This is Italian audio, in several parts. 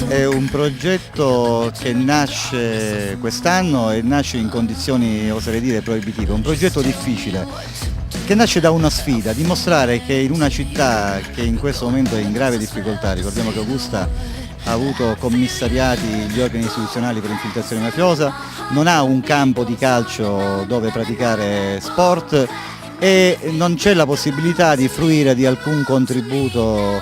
È un progetto che nasce quest'anno e nasce in condizioni, oserei dire, proibitive, un progetto difficile che nasce da una sfida, dimostrare che in una città che in questo momento è in grave difficoltà, ricordiamo che Augusta ha avuto commissariati gli organi istituzionali per infiltrazione mafiosa, non ha un campo di calcio dove praticare sport e non c'è la possibilità di fruire di alcun contributo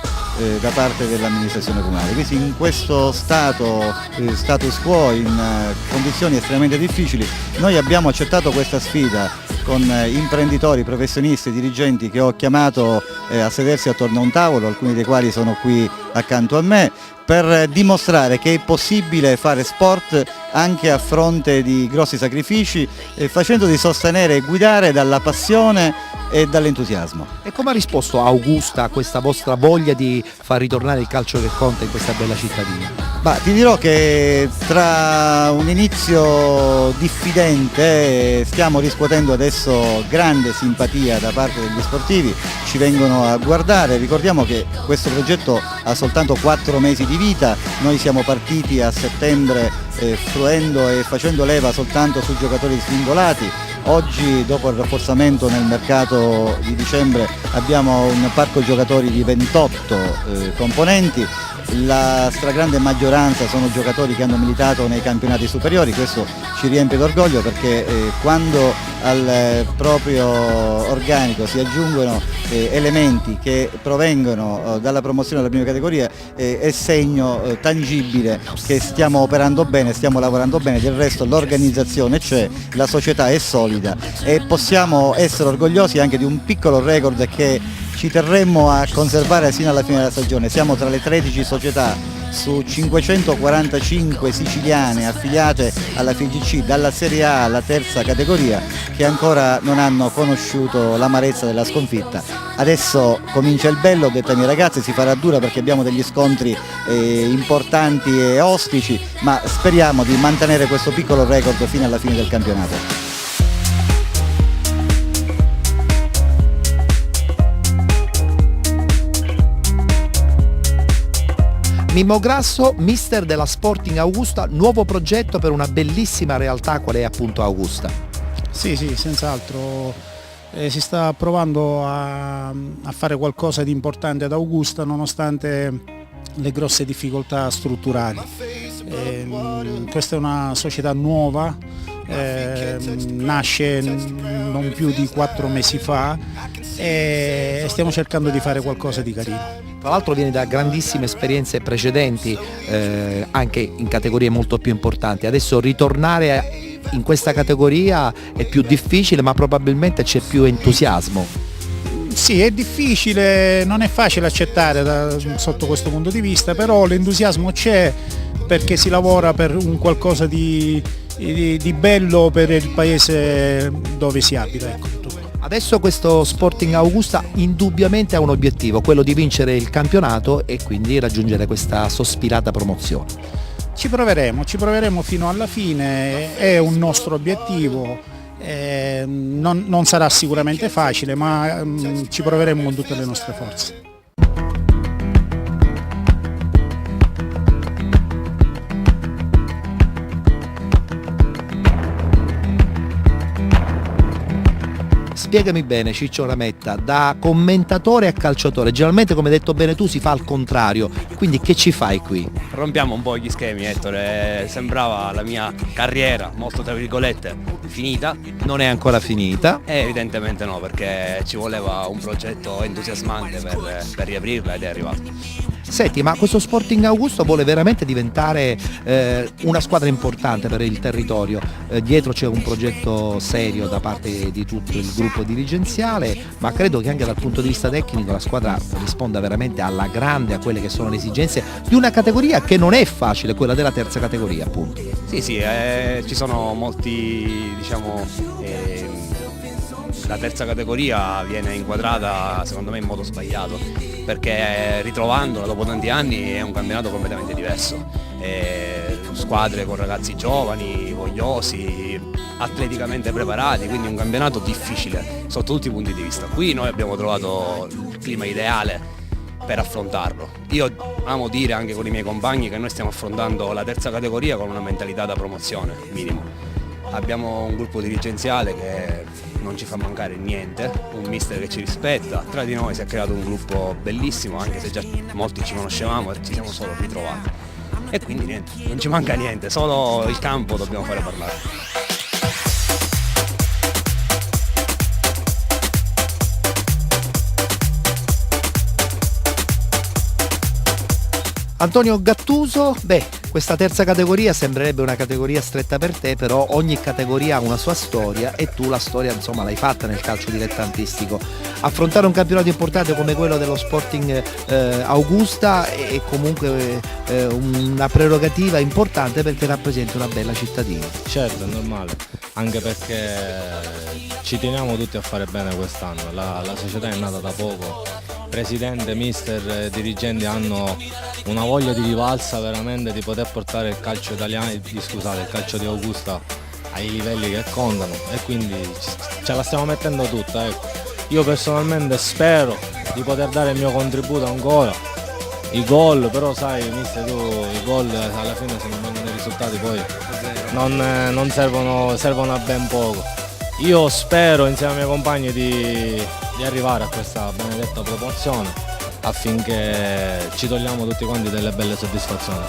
da parte dell'amministrazione comunale. Quindi in questo status quo, in condizioni estremamente difficili, noi abbiamo accettato questa sfida con imprenditori, professionisti, dirigenti che ho chiamato a sedersi attorno a un tavolo, alcuni dei quali sono qui accanto a me, per dimostrare che è possibile fare sport anche a fronte di grossi sacrifici, facendoli sostenere e guidare dalla passione e dall'entusiasmo. E come ha risposto Augusta a questa vostra voglia di far ritornare il calcio che conta in questa bella cittadina? Ti dirò che tra un inizio diffidente stiamo riscuotendo adesso grande simpatia da parte degli sportivi, ci vengono a guardare. Ricordiamo che questo progetto ha soltanto 4 mesi di vita, noi siamo partiti a settembre fruendo e facendo leva soltanto su giocatori singolati. Oggi, dopo il rafforzamento nel mercato di dicembre, abbiamo un parco giocatori di 28 componenti. La stragrande maggioranza sono giocatori che hanno militato nei campionati superiori, questo ci riempie d'orgoglio perché quando al proprio organico si aggiungono elementi che provengono dalla promozione della prima categoria è segno tangibile che stiamo operando bene, stiamo lavorando bene. Del resto l'organizzazione c'è, la società è solida e possiamo essere orgogliosi anche di un piccolo record che ci terremmo a conservare fino alla fine della stagione. Siamo tra le 13 società su 545 siciliane affiliate alla FIGC dalla Serie A alla terza categoria che ancora non hanno conosciuto l'amarezza della sconfitta. Adesso comincia il bello, ho detto ai miei ragazzi, si farà dura perché abbiamo degli scontri importanti e ostici, ma speriamo di mantenere questo piccolo record fino alla fine del campionato. Mimmo Grasso, mister della Sporting Augusta, nuovo progetto per una bellissima realtà qual è appunto Augusta. Sì, senz'altro si sta provando a fare qualcosa di importante ad Augusta nonostante le grosse difficoltà strutturali. Questa è una società nuova, nasce non più di 4 mesi fa e stiamo cercando di fare qualcosa di carino. Tra l'altro viene da grandissime esperienze precedenti, anche in categorie molto più importanti. Adesso ritornare in questa categoria è più difficile, ma probabilmente c'è più entusiasmo. Sì, è difficile, non è facile accettare sotto questo punto di vista, però l'entusiasmo c'è perché si lavora per un qualcosa di bello per il paese dove si abita. Ecco. Adesso questo Sporting Augusta indubbiamente ha un obiettivo, quello di vincere il campionato e quindi raggiungere questa sospirata promozione. Ci proveremo fino alla fine, è un nostro obiettivo, non sarà sicuramente facile, ma ci proveremo con tutte le nostre forze. Spiegami bene, Ciccio Rametta, da commentatore a calciatore, generalmente come hai detto bene tu si fa al contrario, quindi che ci fai qui? Rompiamo un po' gli schemi, Ettore, sembrava la mia carriera, molto tra virgolette, finita. Non è ancora finita? Evidentemente no, perché ci voleva un progetto entusiasmante per riaprirla ed è arrivato. Senti, ma questo Sporting Augusta vuole veramente diventare una squadra importante per il territorio, dietro c'è un progetto serio da parte di tutto il gruppo dirigenziale, ma credo che anche dal punto di vista tecnico la squadra risponda veramente alla grande, a quelle che sono le esigenze di una categoria che non è facile, quella della terza categoria appunto. Sì, ci sono molti, la terza categoria viene inquadrata secondo me in modo sbagliato, perché ritrovandola dopo tanti anni è un campionato completamente diverso, squadre con ragazzi giovani, vogliosi, atleticamente preparati, quindi un campionato difficile sotto tutti i punti di vista. Qui noi abbiamo trovato il clima ideale per affrontarlo. Io amo dire anche con i miei compagni che noi stiamo affrontando la terza categoria con una mentalità da promozione, minimo. Abbiamo un gruppo dirigenziale che non ci fa mancare niente, un mister che ci rispetta, tra di noi si è creato un gruppo bellissimo, anche se già molti ci conoscevamo e ci siamo solo ritrovati. E quindi niente, non ci manca niente, solo il campo dobbiamo fare parlare. Antonio Gattuso, questa terza categoria sembrerebbe una categoria stretta per te, però ogni categoria ha una sua storia e tu la storia insomma l'hai fatta nel calcio dilettantistico. Affrontare un campionato importante come quello dello Sporting Augusta è comunque una prerogativa importante perché rappresenta una bella cittadina. Certo, è normale, anche perché ci teniamo tutti a fare bene quest'anno, la società è nata da poco, presidente, mister, dirigenti hanno una voglia di rivalsa veramente di poter portare il calcio italiano, il calcio di Augusta ai livelli che contano e quindi ce la stiamo mettendo tutta, ecco. Io personalmente spero di poter dare il mio contributo ancora, i gol, però sai mister, tu i gol alla fine se non vengono i risultati poi non servono a ben poco. Io spero insieme ai miei compagni di arrivare a questa benedetta promozione affinché ci togliamo tutti quanti delle belle soddisfazioni.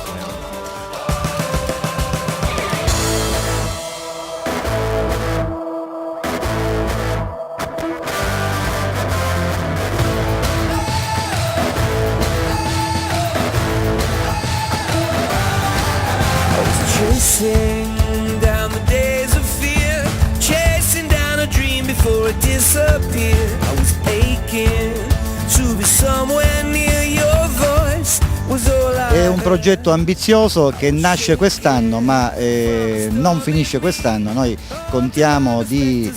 Chasing down the days of fear, chasing down a dream before it disappeared. I was aching to be somewhere near your voice. Was all I È un progetto ambizioso che nasce quest'anno ma non finisce quest'anno, noi contiamo di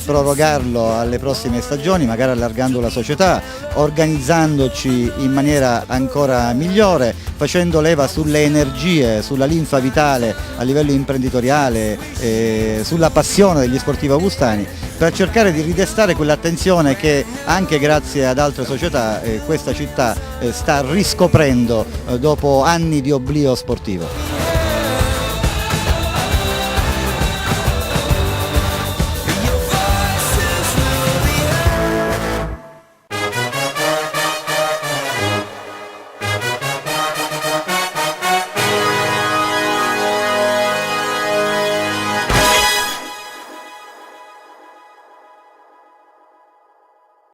prorogarlo alle prossime stagioni, magari allargando la società, organizzandoci in maniera ancora migliore, facendo leva sulle energie, sulla linfa vitale a livello imprenditoriale, sulla passione degli sportivi augustani, per cercare di ridestare quell'attenzione che anche grazie ad altre società questa città sta riscoprendo dopo anni di oblio sportivo.